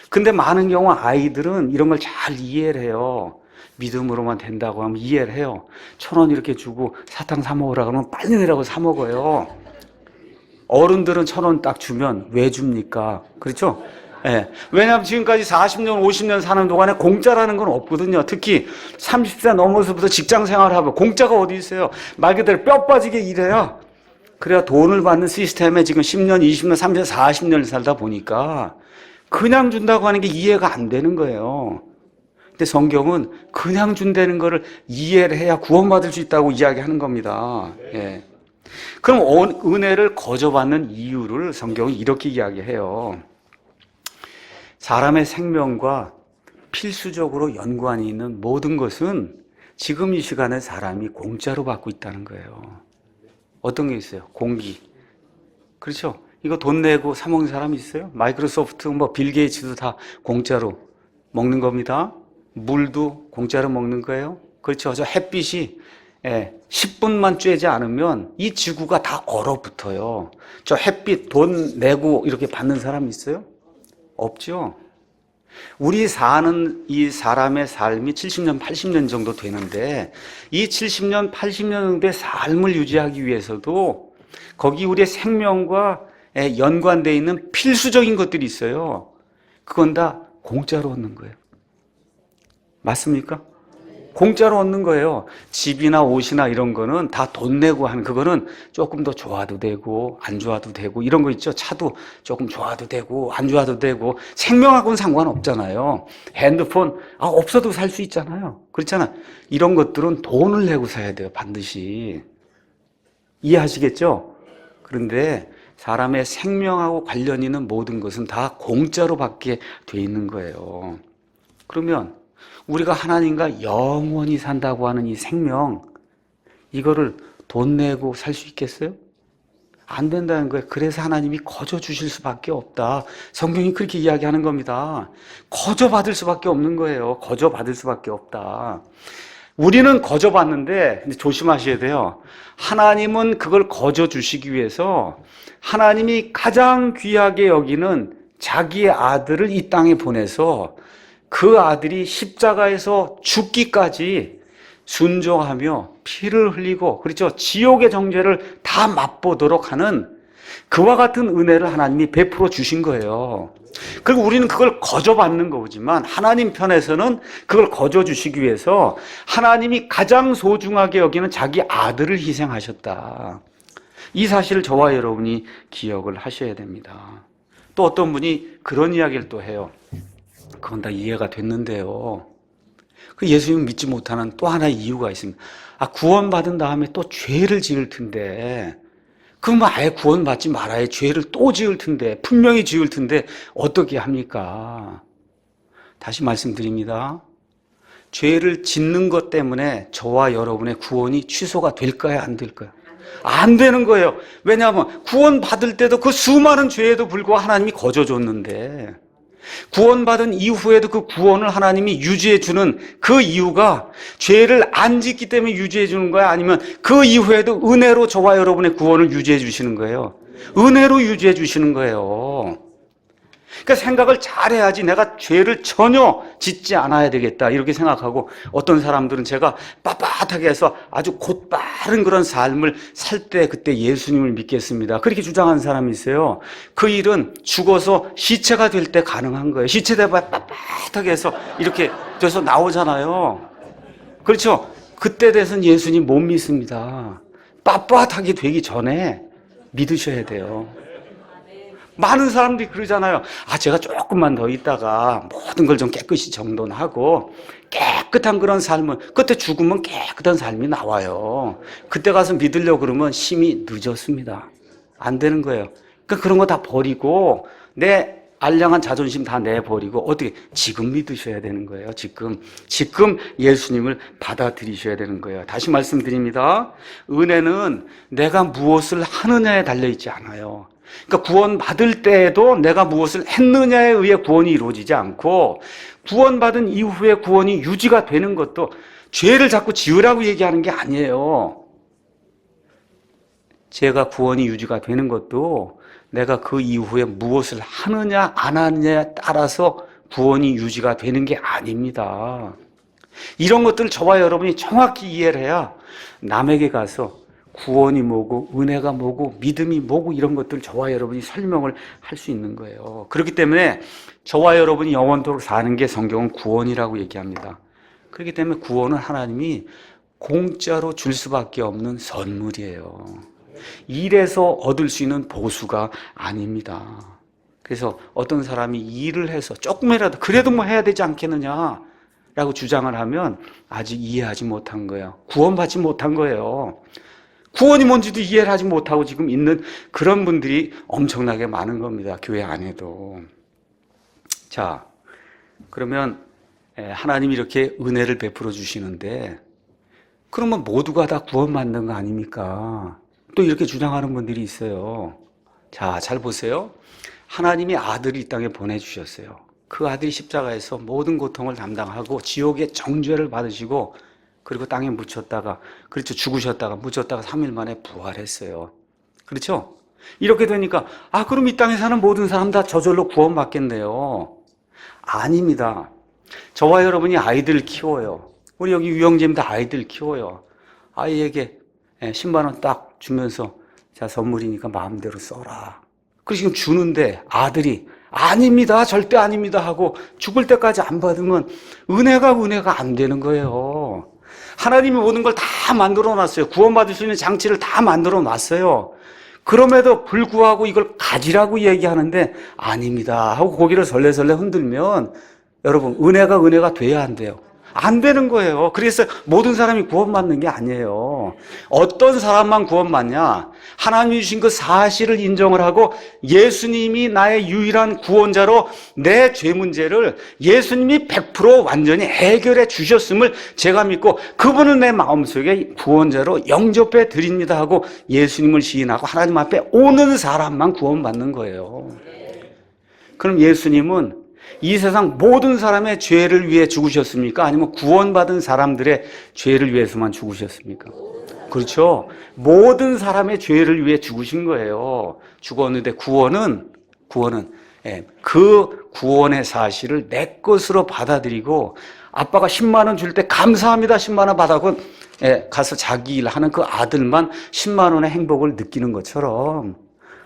근데 많은 경우 아이들은 이런 걸 잘 이해를 해요. 믿음으로만 된다고 하면 이해를 해요. 1,000원 이렇게 주고 사탕 사 먹으라 그러면 빨리 내라고 사 먹어요. 어른들은 1,000원 딱 주면 왜 줍니까? 그렇죠? 예. 왜냐하면 지금까지 40년, 50년 사는 동안에 공짜라는 건 없거든요. 특히 30세 넘어서부터 직장 생활하고 공짜가 어디 있어요? 말 그대로 뼈 빠지게 일해야 그래야 돈을 받는 시스템에 지금 10년, 20년, 30년, 40년을 살다 보니까 그냥 준다고 하는 게 이해가 안 되는 거예요. 근데 성경은 그냥 준다는 거를 이해를 해야 구원받을 수 있다고 이야기하는 겁니다. 예. 그럼 은혜를 거저받는 이유를 성경은 이렇게 이야기해요. 사람의 생명과 필수적으로 연관이 있는 모든 것은 지금 이 시간에 사람이 공짜로 받고 있다는 거예요. 어떤 게 있어요? 공기. 그렇죠? 이거 돈 내고 사 먹는 사람이 있어요? 마이크로소프트, 빌 게이츠도 다 공짜로 먹는 겁니다. 물도 공짜로 먹는 거예요. 그렇죠. 저 햇빛이 10분만 쬐지 않으면 이 지구가 다 얼어붙어요. 저 햇빛 돈 내고 이렇게 받는 사람 있어요? 없죠. 우리 사는 이 사람의 삶이 70년, 80년 정도 되는데 이 70년, 80년 정도의 삶을 유지하기 위해서도 거기 우리의 생명과 연관되어 있는 필수적인 것들이 있어요. 그건 다 공짜로 얻는 거예요. 맞습니까? 공짜로 얻는 거예요. 집이나 옷이나 이런 거는 다 돈 내고 하는 그거는 조금 더 좋아도 되고 안 좋아도 되고 이런 거 있죠. 차도 조금 좋아도 되고 안 좋아도 되고 생명하고는 상관없잖아요. 핸드폰 없어도 살 수 있잖아요. 그렇잖아요. 이런 것들은 돈을 내고 사야 돼요. 반드시. 이해하시겠죠? 그런데 사람의 생명하고 관련 있는 모든 것은 다 공짜로 받게 돼 있는 거예요. 그러면 우리가 하나님과 영원히 산다고 하는 이 생명, 이거를 돈 내고 살 수 있겠어요? 안 된다는 거예요. 그래서 하나님이 거저 주실 수밖에 없다. 성경이 그렇게 이야기하는 겁니다. 거저 받을 수밖에 없는 거예요. 거저 받을 수밖에 없다. 우리는 거저 받는데 조심하셔야 돼요. 하나님은 그걸 거저 주시기 위해서 하나님이 가장 귀하게 여기는 자기의 아들을 이 땅에 보내서 그 아들이 십자가에서 죽기까지 순종하며 피를 흘리고 그렇죠. 지옥의 정죄를 다 맛보도록 하는 그와 같은 은혜를 하나님이 베풀어 주신 거예요. 그리고 우리는 그걸 거저 받는 거지만 하나님 편에서는 그걸 거저 주시기 위해서 하나님이 가장 소중하게 여기는 자기 아들을 희생하셨다. 이 사실을 저와 여러분이 기억을 하셔야 됩니다. 또 어떤 분이 그런 이야기를 또 해요. 그건 다 이해가 됐는데요. 그 예수님 믿지 못하는 또 하나의 이유가 있습니다. 구원받은 다음에 또 죄를 지을 텐데 그럼 아예 구원받지 말아야 죄를 또 지을 텐데, 분명히 지을 텐데 어떻게 합니까? 다시 말씀드립니다. 죄를 짓는 것 때문에 저와 여러분의 구원이 취소가 될까요? 안 될까요? 안 되는 거예요. 왜냐하면 구원받을 때도 그 수많은 죄에도 불구하고 하나님이 거저줬는데, 구원받은 이후에도 그 구원을 하나님이 유지해 주는 그 이유가 죄를 안 짓기 때문에 유지해 주는 거야? 아니면 그 이후에도 은혜로 저와 여러분의 구원을 유지해 주시는 거예요? 은혜로 유지해 주시는 거예요. 그러니까 생각을 잘해야지 내가 죄를 전혀 짓지 않아야 되겠다 이렇게 생각하고, 어떤 사람들은 제가 빳빳하게 해서 아주 곧바른 그런 삶을 살 때 그때 예수님을 믿겠습니다 그렇게 주장하는 사람이 있어요. 그 일은 죽어서 시체가 될 때 가능한 거예요. 시체 돼봐야 빳빳하게 해서 이렇게 돼서 나오잖아요. 그렇죠? 그때 돼서는 예수님 못 믿습니다. 빳빳하게 되기 전에 믿으셔야 돼요. 많은 사람들이 그러잖아요. 제가 조금만 더 있다가 모든 걸 좀 깨끗이 정돈하고 깨끗한 그런 삶을, 그때 죽으면 깨끗한 삶이 나와요. 그때 가서 믿으려고 그러면 심히 늦었습니다. 안 되는 거예요. 그러니까 그런 거 다 버리고 내 알량한 자존심 다 내버리고 어떻게 지금 믿으셔야 되는 거예요. 지금 예수님을 받아들이셔야 되는 거예요. 다시 말씀드립니다. 은혜는 내가 무엇을 하느냐에 달려있지 않아요. 그러니까 구원받을 때에도 내가 무엇을 했느냐에 의해 구원이 이루어지지 않고, 구원받은 이후에 구원이 유지가 되는 것도 죄를 자꾸 지으라고 얘기하는 게 아니에요. 죄가 구원이 유지가 되는 것도 내가 그 이후에 무엇을 하느냐 안 하느냐에 따라서 구원이 유지가 되는 게 아닙니다. 이런 것들을 저와 여러분이 정확히 이해를 해야 남에게 가서 구원이 뭐고 은혜가 뭐고 믿음이 뭐고 이런 것들 저와 여러분이 설명을 할 수 있는 거예요. 그렇기 때문에 저와 여러분이 영원토록 사는 게 성경은 구원이라고 얘기합니다. 그렇기 때문에 구원은 하나님이 공짜로 줄 수밖에 없는 선물이에요. 일해서 얻을 수 있는 보수가 아닙니다. 그래서 어떤 사람이 일을 해서 조금이라도 그래도 뭐 해야 되지 않겠느냐 라고 주장을 하면 아직 이해하지 못한 거예요. 구원받지 못한 거예요. 구원이 뭔지도 이해를 하지 못하고 지금 있는 그런 분들이 엄청나게 많은 겁니다. 교회 안에도. 자, 그러면 하나님이 이렇게 은혜를 베풀어 주시는데, 그러면 모두가 다 구원받는 거 아닙니까? 또 이렇게 주장하는 분들이 있어요. 자, 잘 보세요. 하나님이 아들을 이 땅에 보내주셨어요. 그 아들이 십자가에서 모든 고통을 담당하고 지옥의 정죄를 받으시고, 그리고 땅에 묻혔다가, 그렇죠, 죽으셨다가 묻혔다가 3일 만에 부활했어요. 그렇죠? 이렇게 되니까 그럼 이 땅에 사는 모든 사람 다 저절로 구원받겠네요. 아닙니다. 저와 여러분이 아이들을 키워요. 우리 여기 유영재입니다. 아이들 키워요. 아이에게 10만 원 딱 주면서 자, 선물이니까 마음대로 써라. 그래서 지금 주는데 아들이 아닙니다, 절대 아닙니다 하고 죽을 때까지 안 받으면 은혜가 안 되는 거예요. 하나님이 모든 걸 다 만들어 놨어요. 구원받을 수 있는 장치를 다 만들어 놨어요. 그럼에도 불구하고 이걸 가지라고 얘기하는데 아닙니다 하고 고개를 설레설레 흔들면 여러분, 은혜가 돼야 안 돼요? 안 되는 거예요. 그래서 모든 사람이 구원받는 게 아니에요. 어떤 사람만 구원받냐? 하나님이 주신 그 사실을 인정을 하고 예수님이 나의 유일한 구원자로 내 죄 문제를 예수님이 100% 완전히 해결해 주셨음을 제가 믿고 그분은 내 마음속에 구원자로 영접해 드립니다 하고 예수님을 시인하고 하나님 앞에 오는 사람만 구원받는 거예요. 그럼 예수님은 이 세상 모든 사람의 죄를 위해 죽으셨습니까? 아니면 구원받은 사람들의 죄를 위해서만 죽으셨습니까? 그렇죠. 모든 사람의 죄를 위해 죽으신 거예요. 죽었는데 구원은 그 구원의 사실을 내 것으로 받아들이고, 아빠가 10만 원 줄 때 감사합니다 10만 원 받아고 가서 자기 일하는 그 아들만 10만 원의 행복을 느끼는 것처럼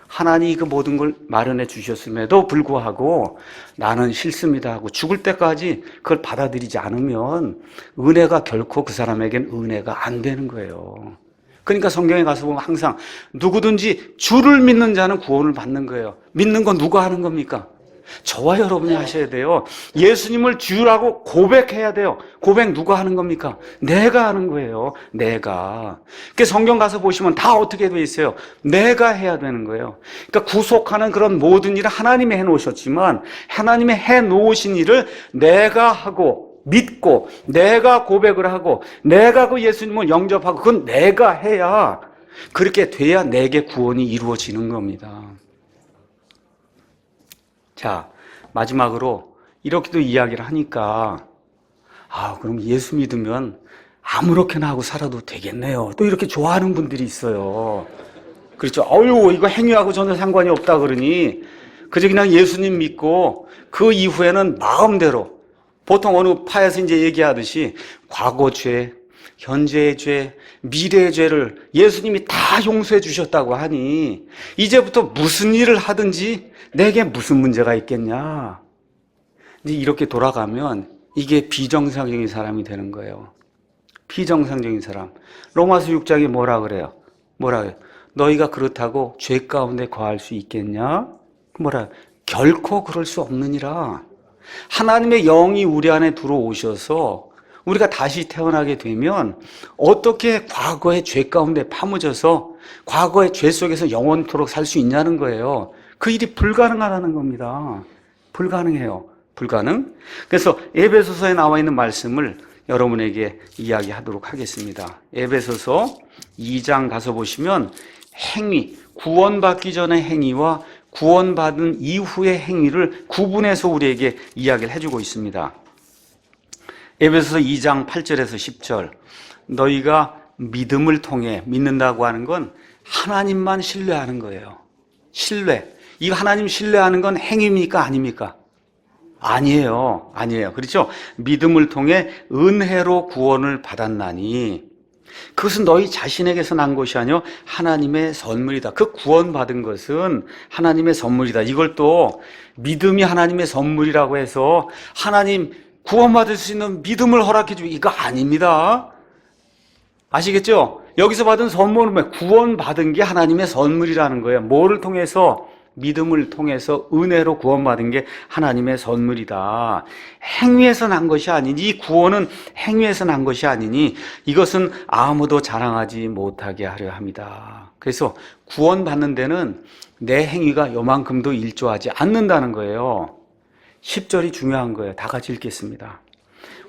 하나님이 그 모든 걸 마련해 주셨음에도 불구하고 나는 싫습니다 하고 죽을 때까지 그걸 받아들이지 않으면 은혜가 결코 그 사람에겐 은혜가 안 되는 거예요. 그러니까 성경에 가서 보면 항상 누구든지 주를 믿는 자는 구원을 받는 거예요. 믿는 건 누가 하는 겁니까? 저와 여러분이 하셔야 돼요. 예수님을 주라고 고백해야 돼요. 고백 누가 하는 겁니까? 내가 하는 거예요. 내가. 그러니까 성경 가서 보시면 다 어떻게 돼 있어요? 내가 해야 되는 거예요. 그러니까 구속하는 그런 모든 일을 하나님이 해놓으셨지만 하나님이 해놓으신 일을 내가 하고 믿고 내가 고백을 하고 내가 그 예수님을 영접하고 그건 내가 해야, 그렇게 돼야 내게 구원이 이루어지는 겁니다. 자, 마지막으로 이렇게도 이야기를 하니까 그럼 예수 믿으면 아무렇게나 하고 살아도 되겠네요. 또 이렇게 좋아하는 분들이 있어요. 그렇죠. 이거 행위하고 전혀 상관이 없다 그러니 그저 그냥 예수님 믿고 그 이후에는 마음대로, 보통 어느 파에서 이제 얘기하듯이 과거 죄, 현재의 죄, 미래의 죄를 예수님이 다 용서해 주셨다고 하니 이제부터 무슨 일을 하든지 내게 무슨 문제가 있겠냐. 이제 이렇게 돌아가면 이게 비정상적인 사람이 되는 거예요. 비정상적인 사람. 로마서 6장에 뭐라 그래요? 너희가 그렇다고 죄 가운데 거할 수 있겠냐? 결코 그럴 수 없느니라. 하나님의 영이 우리 안에 들어오셔서 우리가 다시 태어나게 되면 어떻게 과거의 죄 가운데 파묻어서 과거의 죄 속에서 영원토록 살 수 있냐는 거예요. 그 일이 불가능하다는 겁니다. 불가능해요. 불가능. 그래서 에베소서에 나와 있는 말씀을 여러분에게 이야기하도록 하겠습니다. 에베소서 2장 가서 보시면 행위, 구원받기 전의 행위와 구원받은 이후의 행위를 구분해서 우리에게 이야기를 해주고 있습니다. 에베소서 2장 8절에서 10절, 너희가 믿음을 통해, 믿는다고 하는 건 하나님만 신뢰하는 거예요. 신뢰. 이 하나님 신뢰하는 건 행위입니까? 아닙니까? 아니에요. 그렇죠? 믿음을 통해 은혜로 구원을 받았나니 그것은 너희 자신에게서 난 것이 아니요 하나님의 선물이다. 그 구원받은 것은 하나님의 선물이다. 이걸 또 믿음이 하나님의 선물이라고 해서 하나님 구원받을 수 있는 믿음을 허락해 주고 이거 아닙니다. 아시겠죠? 여기서 받은 선물은 구원받은 게 하나님의 선물이라는 거예요. 뭐를 통해서? 믿음을 통해서 은혜로 구원받은 게 하나님의 선물이다. 행위에서 난 것이 아니니, 이 구원은 행위에서 난 것이 아니니 이것은 아무도 자랑하지 못하게 하려 합니다. 그래서 구원받는 데는 내 행위가 요만큼도 일조하지 않는다는 거예요. 10절이 중요한 거예요. 다 같이 읽겠습니다.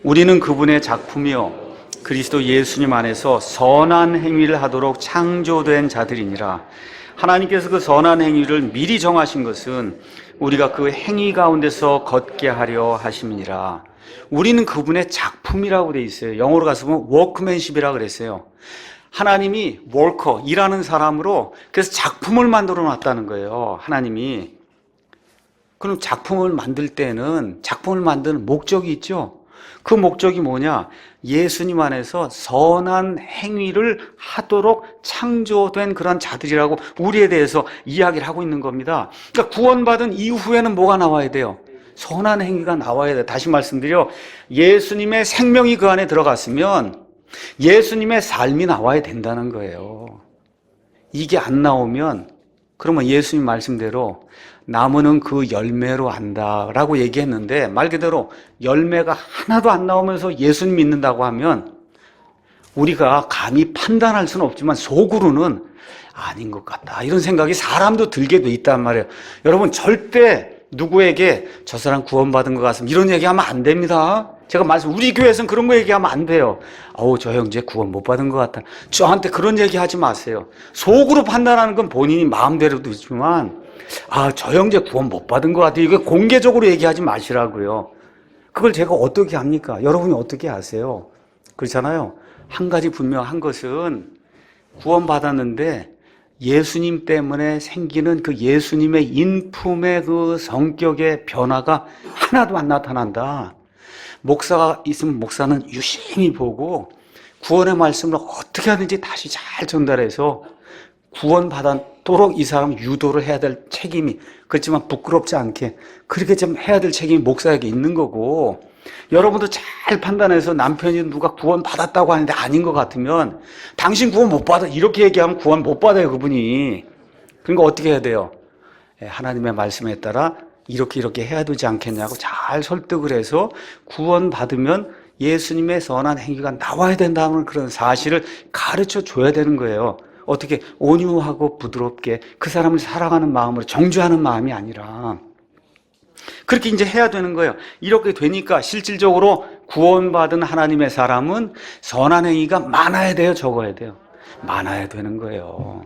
우리는 그분의 작품이요 그리스도 예수님 안에서 선한 행위를 하도록 창조된 자들이니라. 하나님께서 그 선한 행위를 미리 정하신 것은 우리가 그 행위 가운데서 걷게 하려 하심이니라. 우리는 그분의 작품이라고 돼 있어요. 영어로 가서 보면 워크맨십이라고 그랬어요. 하나님이 워커, 일하는 사람으로, 그래서 작품을 만들어 놨다는 거예요. 하나님이. 그럼 작품을 만들 때는 작품을 만드는 목적이 있죠. 그 목적이 뭐냐? 예수님 안에서 선한 행위를 하도록 창조된 그런 자들이라고 우리에 대해서 이야기를 하고 있는 겁니다. 그러니까 구원받은 이후에는 뭐가 나와야 돼요? 선한 행위가 나와야 돼요. 다시 말씀드려, 예수님의 생명이 그 안에 들어갔으면 예수님의 삶이 나와야 된다는 거예요. 이게 안 나오면 그러면 예수님 말씀대로 나무는 그 열매로 안다라고 얘기했는데, 말 그대로 열매가 하나도 안 나오면서 예수님 믿는다고 하면 우리가 감히 판단할 수는 없지만 속으로는 아닌 것 같다, 이런 생각이 사람도 들게 돼 있단 말이에요. 여러분, 절대 누구에게 저 사람 구원받은 것 같습니다 이런 얘기하면 안 됩니다. 제가 우리 교회에서는 그런 거 얘기하면 안 돼요. 저 형제 구원 못 받은 것 같다, 저한테 그런 얘기 하지 마세요. 속으로 판단하는 건 본인이 마음대로도 있지만 저 형제 구원 못 받은 것 같아요, 이거 공개적으로 얘기하지 마시라고요. 그걸 제가 어떻게 합니까? 여러분이 어떻게 아세요? 그렇잖아요. 한 가지 분명한 것은 구원받았는데 예수님 때문에 생기는 그 예수님의 인품의 그 성격의 변화가 하나도 안 나타난다. 목사가 있으면 목사는 유심히 보고 구원의 말씀을 어떻게 하든지 다시 잘 전달해서 구원받도록 이 사람 유도를 해야 될 책임이, 그렇지만 부끄럽지 않게 그렇게 좀 해야 될 책임이 목사에게 있는 거고, 여러분도 잘 판단해서 남편이 누가 구원받았다고 하는데 아닌 것 같으면 당신 구원 못 받아 이렇게 얘기하면 구원 못 받아요, 그분이. 그러니까 어떻게 해야 돼요? 하나님의 말씀에 따라 이렇게 해야 되지 않겠냐고 잘 설득을 해서 구원받으면 예수님의 선한 행위가 나와야 된다는 그런 사실을 가르쳐 줘야 되는 거예요. 어떻게 온유하고 부드럽게 그 사람을 사랑하는 마음으로 정죄하는 마음이 아니라 그렇게 이제 해야 되는 거예요. 이렇게 되니까 실질적으로 구원받은 하나님의 사람은 선한 행위가 많아야 돼요, 적어야 돼요? 많아야 되는 거예요.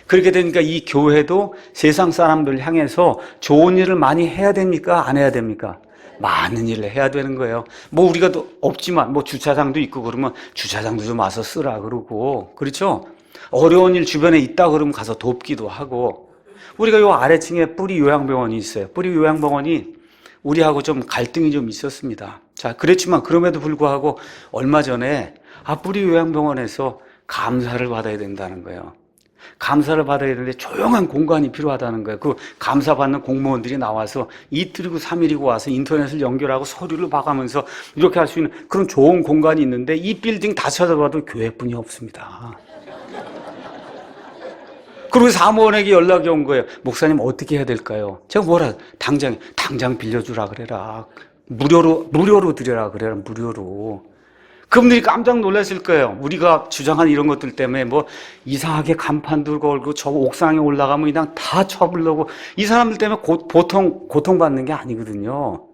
그렇게 되니까 이 교회도 세상 사람들 향해서 좋은 일을 많이 해야 됩니까? 안 해야 됩니까? 많은 일을 해야 되는 거예요. 뭐 우리가 또 없지만 뭐 주차장도 있고 그러면 주차장도 좀 와서 쓰라 그러고, 그렇죠? 어려운 일 주변에 있다 그러면 가서 돕기도 하고. 우리가 요 아래층에 뿌리 요양병원이 있어요. 뿌리 요양병원이 우리하고 좀 갈등이 좀 있었습니다. 자, 그랬지만 그럼에도 불구하고 얼마 전에 뿌리 요양병원에서 감사를 받아야 된다는 거예요. 감사를 받아야 되는데 조용한 공간이 필요하다는 거예요. 그 감사받는 공무원들이 나와서 이틀이고 3일이고 와서 인터넷을 연결하고 서류를 봐가면서 이렇게 할 수 있는 그런 좋은 공간이 있는데 이 빌딩 다 찾아봐도 교회뿐이 없습니다. 그리고 사무원에게 연락이 온 거예요. 목사님 어떻게 해야 될까요? 제가 당장 빌려주라 그래라. 무료로 드려라 그래라. 무료로. 그분들이 깜짝 놀랐을 거예요. 우리가 주장한 이런 것들 때문에 뭐 이상하게 간판도 걸고 저 옥상에 올라가면 그냥 다 쳐불러고 이 사람들 때문에 고통받는 게 아니거든요.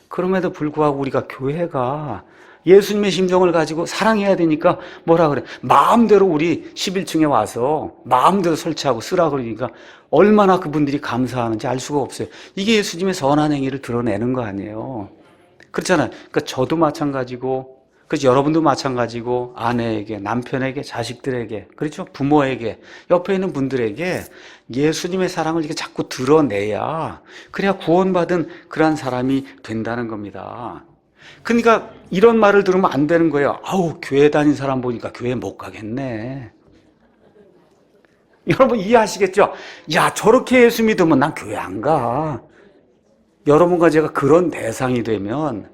그럼에도 불구하고 우리가 교회가 예수님의 심정을 가지고 사랑해야 되니까 뭐라 그래? 마음대로 우리 11층에 와서 마음대로 설치하고 쓰라 그러니까 얼마나 그분들이 감사하는지 알 수가 없어요. 이게 예수님의 선한 행위를 드러내는 거 아니에요. 그렇잖아요. 그러니까 저도 마찬가지고, 그래서 여러분도 마찬가지고, 아내에게, 남편에게, 자식들에게, 그렇죠? 부모에게, 옆에 있는 분들에게 예수님의 사랑을 이렇게 자꾸 드러내야 그래야 구원받은 그러한 사람이 된다는 겁니다. 그러니까 이런 말을 들으면 안 되는 거예요. 교회 다닌 사람 보니까 교회 못 가겠네. 여러분 이해하시겠죠? 야, 저렇게 예수 믿으면 난 교회 안 가. 여러분과 제가 그런 대상이 되면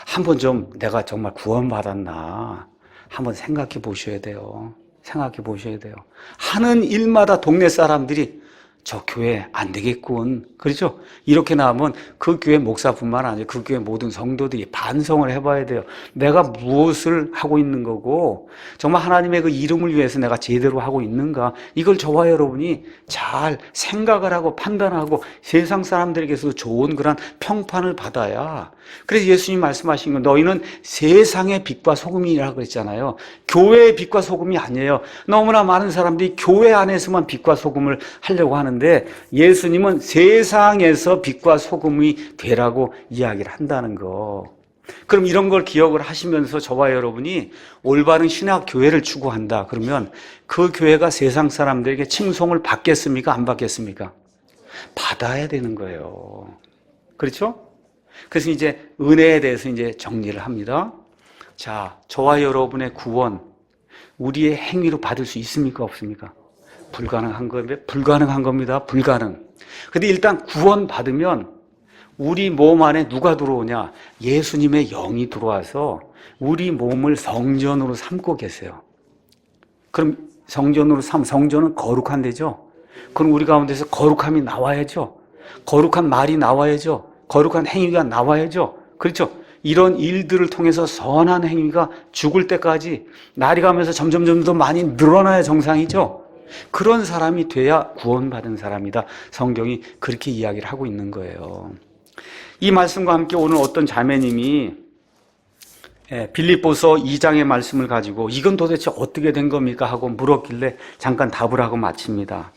한번 좀 내가 정말 구원받았나 한번 생각해 보셔야 돼요. 생각해 보셔야 돼요. 하는 일마다 동네 사람들이 저 교회 안 되겠군. 그렇죠? 이렇게 나오면 그 교회 목사뿐만 아니라 그 교회 모든 성도들이 반성을 해봐야 돼요. 내가 무엇을 하고 있는 거고 정말 하나님의 그 이름을 위해서 내가 제대로 하고 있는가, 이걸 저와 여러분이 잘 생각을 하고 판단하고 세상 사람들에게서도 좋은 그런 평판을 받아야. 그래서 예수님 말씀하신 건 너희는 세상의 빛과 소금이라고 그랬잖아요. 교회의 빛과 소금이 아니에요. 너무나 많은 사람들이 교회 안에서만 빛과 소금을 하려고 하는데 예수님은 세상에서 빛과 소금이 되라고 이야기를 한다는 거. 그럼 이런 걸 기억을 하시면서 저와 여러분이 올바른 신학 교회를 추구한다 그러면 그 교회가 세상 사람들에게 칭송을 받겠습니까? 안 받겠습니까? 받아야 되는 거예요. 그렇죠? 그래서 이제 은혜에 대해서 이제 정리를 합니다. 자, 저와 여러분의 구원, 우리의 행위로 받을 수 있습니까? 없습니까? 불가능한 겁니다. 불가능. 근데 일단 구원 받으면 우리 몸 안에 누가 들어오냐? 예수님의 영이 들어와서 우리 몸을 성전으로 삼고 계세요. 그럼 성전은 거룩한 데죠? 그럼 우리 가운데서 거룩함이 나와야죠. 거룩한 말이 나와야죠. 거룩한 행위가 나와야죠. 그렇죠? 이런 일들을 통해서 선한 행위가 죽을 때까지 날이 가면서 점점 더 많이 늘어나야 정상이죠. 그런 사람이 돼야 구원받은 사람이다. 성경이 그렇게 이야기를 하고 있는 거예요. 이 말씀과 함께 오늘 어떤 자매님이 빌립보서 2장의 말씀을 가지고 이건 도대체 어떻게 된 겁니까? 하고 물었길래 잠깐 답을 하고 마칩니다.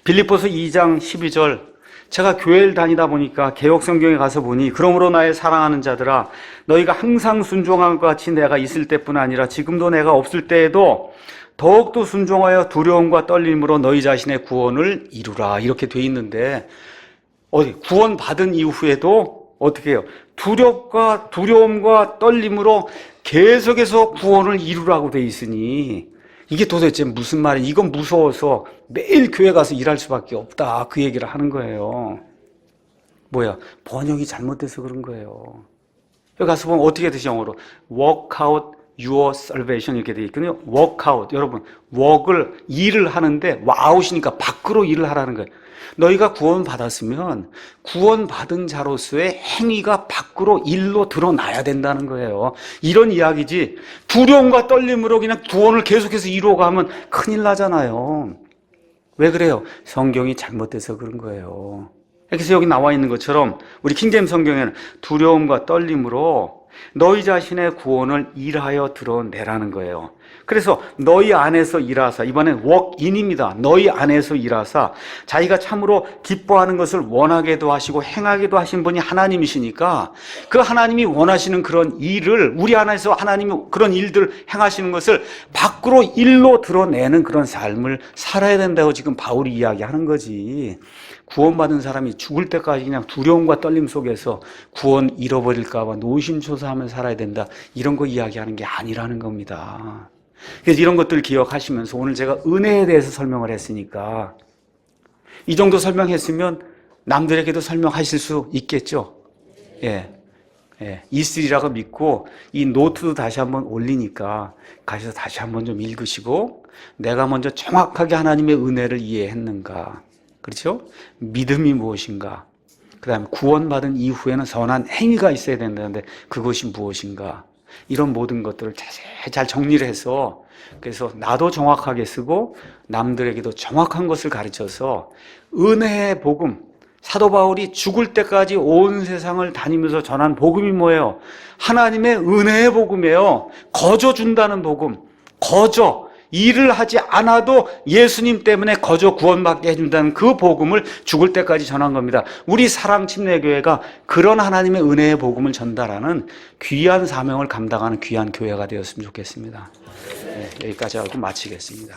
빌립보서 2장 12절, 제가 교회를 다니다 보니까 개역성경에 가서 보니 그러므로 나의 사랑하는 자들아 너희가 항상 순종한 것 같이 내가 있을 때뿐 아니라 지금도 내가 없을 때에도 더욱더 순종하여 두려움과 떨림으로 너희 자신의 구원을 이루라. 이렇게 돼 있는데 구원 받은 이후에도 어떻게 해요? 두려움과 떨림으로 계속해서 구원을 이루라고 돼 있으니 이게 도대체 무슨 말이야? 이건 무서워서 매일 교회 가서 일할 수밖에 없다. 그 얘기를 하는 거예요. 번역이 잘못돼서 그런 거예요. 여기 가서 보면 어떻게 되지 영어로? Work out your salvation 이렇게 되어 있거든요. work out. 여러분, work을 일을 하는데 out이니까 밖으로 일을 하라는 거예요. 너희가 구원받았으면 구원받은 자로서의 행위가 밖으로 일로 드러나야 된다는 거예요. 이런 이야기지. 두려움과 떨림으로 그냥 구원을 계속해서 이루어가면 큰일 나잖아요. 왜 그래요? 성경이 잘못돼서 그런 거예요. 그래서 여기 나와 있는 것처럼 우리 킹제임스 성경에는 두려움과 떨림으로 너희 자신의 구원을 일하여 드러내라는 거예요. 그래서 너희 안에서 일하사, 이번엔 walk-in입니다. 너희 안에서 일하사 자기가 참으로 기뻐하는 것을 원하게도 하시고 행하게도 하신 분이 하나님이시니까 그 하나님이 원하시는 그런 일을, 우리 안에서 하나님이 그런 일들을 행하시는 것을 밖으로 일로 드러내는 그런 삶을 살아야 된다고 지금 바울이 이야기하는 거지. 구원받은 사람이 죽을 때까지 그냥 두려움과 떨림 속에서 구원 잃어버릴까 봐 노심초사하면서 살아야 된다, 이런 거 이야기하는 게 아니라는 겁니다. 그래서 이런 것들을 기억하시면서 오늘 제가 은혜에 대해서 설명을 했으니까 이 정도 설명했으면 남들에게도 설명하실 수 있겠죠. 있으리라고 믿고 이 노트도 다시 한번 올리니까 가셔서 다시 한번 좀 읽으시고, 내가 먼저 정확하게 하나님의 은혜를 이해했는가, 그렇죠? 믿음이 무엇인가, 그 다음에 구원받은 이후에는 선한 행위가 있어야 된다는데 그것이 무엇인가, 이런 모든 것들을 자세히 잘 정리를 해서, 그래서 나도 정확하게 쓰고 남들에게도 정확한 것을 가르쳐서 은혜의 복음, 사도 바울이 죽을 때까지 온 세상을 다니면서 전한 복음이 뭐예요? 하나님의 은혜의 복음이에요. 거저 준다는 복음. 거저 일을 하지 않아도 예수님 때문에 거저 구원받게 해준다는 그 복음을 죽을 때까지 전한 겁니다. 우리 사랑침례교회가 그런 하나님의 은혜의 복음을 전달하는 귀한 사명을 감당하는 귀한 교회가 되었으면 좋겠습니다. 여기까지 하고 마치겠습니다.